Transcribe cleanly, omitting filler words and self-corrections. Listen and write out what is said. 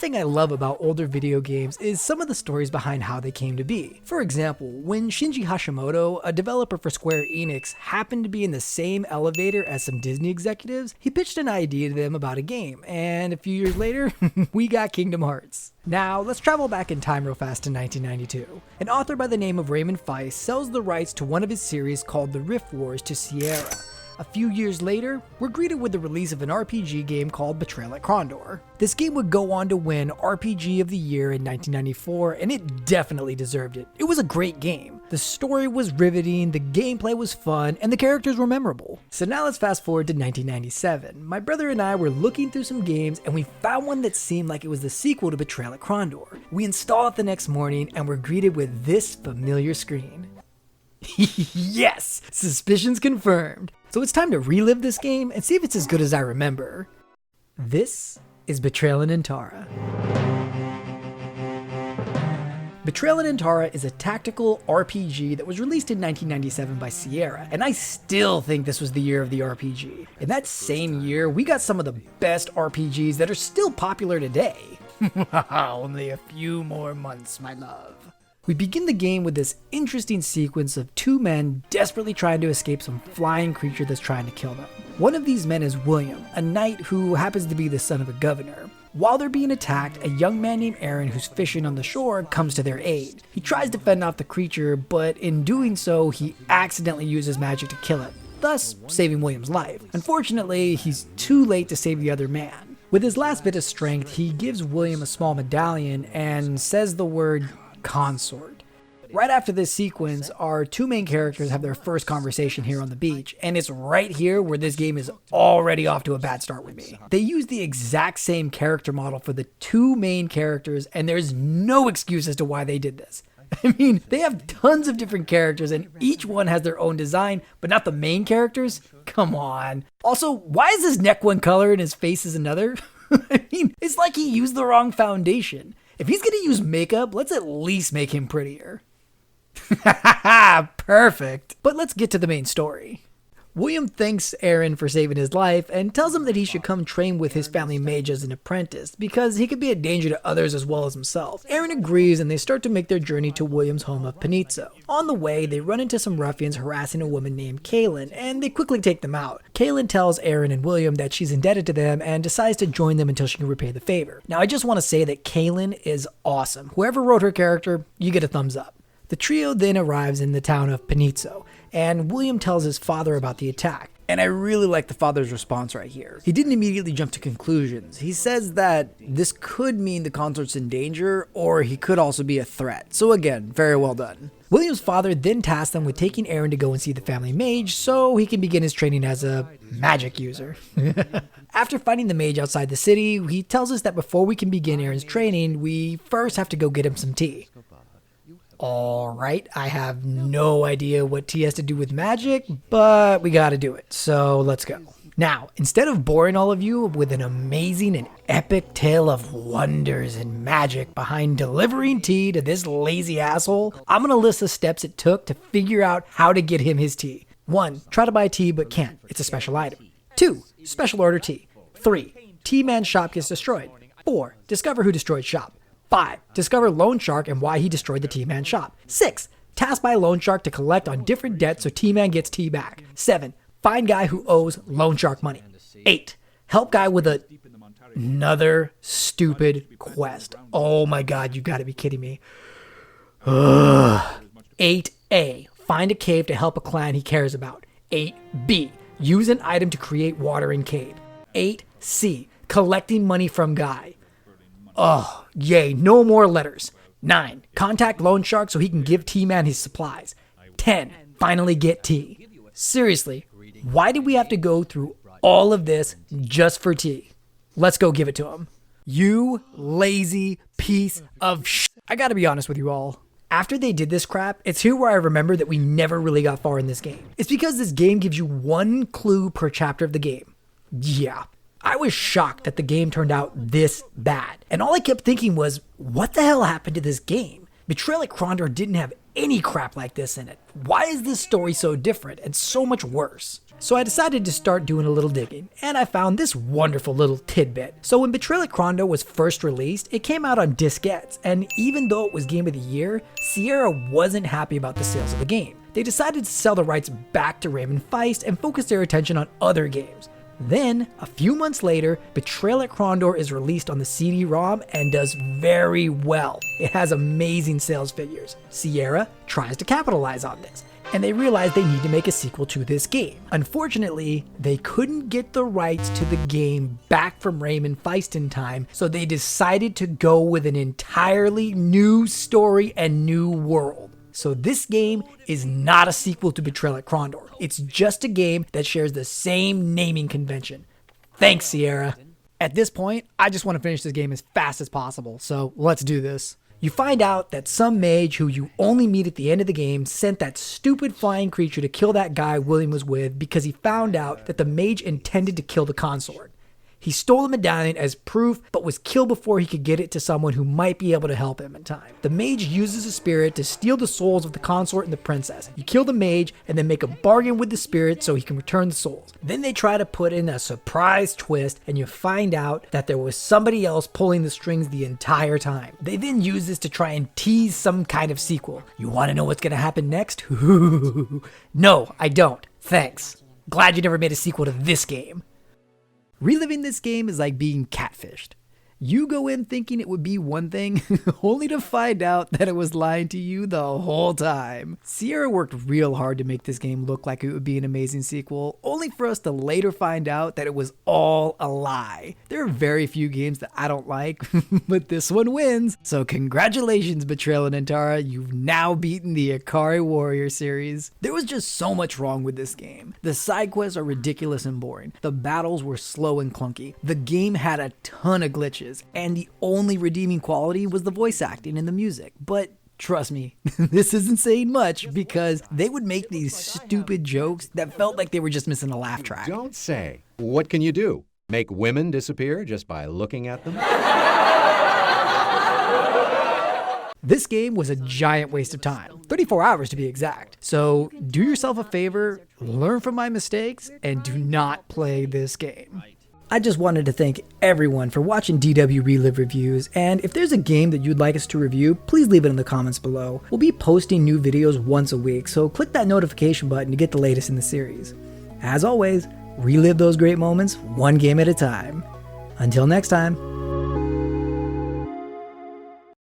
thing I love about older video games is some of the stories behind how they came to be. For example, when Shinji Hashimoto, a developer for Square Enix, happened to be in the same elevator as some Disney executives, he pitched an idea to them about a game, and a few years later, we got Kingdom Hearts. Now, let's travel back in time real fast to 1992. An author by the name of Raymond Feist sells the rights to one of his series called The Rift Wars to Sierra. A few years later, we're greeted with the release of an RPG game called Betrayal at Krondor. This game would go on to win RPG of the Year in 1994, and it definitely deserved it. It was a great game. The story was riveting, the gameplay was fun, and the characters were memorable. So now let's fast forward to 1997. My brother and I were looking through some games, and we found one that seemed like it was the sequel to Betrayal at Krondor. We install it the next morning, and we're greeted with this familiar screen. Yes! Suspicions confirmed. So it's time to relive this game and see if it's as good as I remember. This is Betrayal in Antara. Betrayal in Antara is a tactical RPG that was released in 1997 by Sierra, and I still think this was the year of the RPG. In that same year, we got some of the best RPGs that are still popular today. Only a few more months, my love. We begin the game with this interesting sequence of two men desperately trying to escape some flying creature that's trying to kill them. One of these men is William, a knight who happens to be the son of a governor. While they're being attacked, a young man named Aaron who's fishing on the shore comes to their aid. He tries to fend off the creature, but in doing so, he accidentally uses magic to kill it, thus saving William's life. Unfortunately, he's too late to save the other man. With his last bit of strength, he gives William a small medallion and says the word consort. Right after this sequence, our two main characters have their first conversation here on the beach, and it's right here where this game is already off to a bad start with me. They use the exact same character model for the two main characters, and there's no excuse as to why they did this. I mean, they have tons of different characters, and each one has their own design, but not the main characters? Come on. Also, why is his neck one color and his face is another? I mean, it's like he used the wrong foundation. If he's gonna use makeup, let's at least make him prettier. Perfect. But let's get to the main story. William thanks Aaron for saving his life and tells him that he should come train with his family mage as an apprentice because he could be a danger to others as well as himself. Aaron agrees and they start to make their journey to William's home of Panizzo. On the way, they run into some ruffians harassing a woman named Kaylin, and they quickly take them out. Kaylin tells Aaron and William that she's indebted to them and decides to join them until she can repay the favor. Now I just want to say that Kaylin is awesome. Whoever wrote her character, you get a thumbs up. The trio then arrives in the town of Panizzo, and William tells his father about the attack. And I really like the father's response right here. He didn't immediately jump to conclusions. He says that this could mean the consort's in danger, or he could also be a threat. So again, very well done. William's father then tasks them with taking Aaron to go and see the family mage so he can begin his training as a magic user. After finding the mage outside the city, he tells us that before we can begin Aaron's training, we first have to go get him some tea. Alright, I have no idea what tea has to do with magic, but we gotta do it, so let's go. Now, instead of boring all of you with an amazing and epic tale of wonders and magic behind delivering tea to this lazy asshole, I'm gonna list the steps it took to figure out how to get him his tea. 1. Try to buy tea but can't, it's a special item. 2. Special order tea. 3. Tea man's shop gets destroyed. 4. Discover who destroyed shop. 5. Discover Loan Shark and why he destroyed the T-Man shop. 6. Task by Loan Shark to collect on different debts so T-Man gets tea back. 7. Find guy who owes Loan Shark money. 8. Help guy with another stupid quest. Oh my god, you gotta be kidding me. 8A. Find a cave to help a clan he cares about. 8B. Use an item to create water in cave. 8C. Collecting money from guy. Oh, yay, no more letters. 9. Contact Loan Shark so he can give T-Man his supplies. 10. Finally get tea. Seriously, why did we have to go through all of this just for tea? Let's go give it to him. You lazy piece of shit. I gotta be honest with you all. After they did this crap, it's here where I remember that we never really got far in this game. It's because this game gives you one clue per chapter of the game. Yeah. I was shocked that the game turned out this bad. And all I kept thinking was, what the hell happened to this game? Betrayal at Krondor didn't have any crap like this in it. Why is this story so different and so much worse? So I decided to start doing a little digging, and I found this wonderful little tidbit. So when Betrayal at Krondor was first released, it came out on diskettes, and even though it was Game of the Year, Sierra wasn't happy about the sales of the game. They decided to sell the rights back to Raymond Feist and focus their attention on other games. Then, a few months later, Betrayal at Krondor is released on the CD-ROM and does very well. It has amazing sales figures. Sierra tries to capitalize on this, and they realize they need to make a sequel to this game. Unfortunately, they couldn't get the rights to the game back from Raymond Feist in time, so they decided to go with an entirely new story and new world. So this game is not a sequel to Betrayal at Krondor. It's just a game that shares the same naming convention. Thanks, Sierra. At this point, I just want to finish this game as fast as possible, so let's do this. You find out that some mage who you only meet at the end of the game sent that stupid flying creature to kill that guy William was with because he found out that the mage intended to kill the consort. He stole the medallion as proof, but was killed before he could get it to someone who might be able to help him in time. The mage uses the spirit to steal the souls of the consort and the princess. You kill the mage and then make a bargain with the spirit so he can return the souls. Then they try to put in a surprise twist and you find out that there was somebody else pulling the strings the entire time. They then use this to try and tease some kind of sequel. You want to know what's going to happen next? No, I don't. Thanks. Glad you never made a sequel to this game. Reliving this game is like being catfished. You go in thinking it would be one thing, only to find out that it was lying to you the whole time. Sierra worked real hard to make this game look like it would be an amazing sequel, only for us to later find out that it was all a lie. There are very few games that I don't like, but this one wins. So congratulations, Betrayal and Antara, you've now beaten the Ikari Warrior series. There was just so much wrong with this game. The side quests are ridiculous and boring. The battles were slow and clunky. The game had a ton of glitches. And the only redeeming quality was the voice acting and the music. But trust me, this isn't saying much because they would make these stupid jokes that felt like they were just missing a laugh track. Don't say. What can you do? Make women disappear just by looking at them? This game was a giant waste of time, 34 hours to be exact. So do yourself a favor, learn from my mistakes, and do not play this game. I just wanted to thank everyone for watching DWRelive reviews, and if there's a game that you'd like us to review, please leave it in the comments below. We'll be posting new videos once a week, so click that notification button to get the latest in the series. As always, relive those great moments one game at a time. Until next time.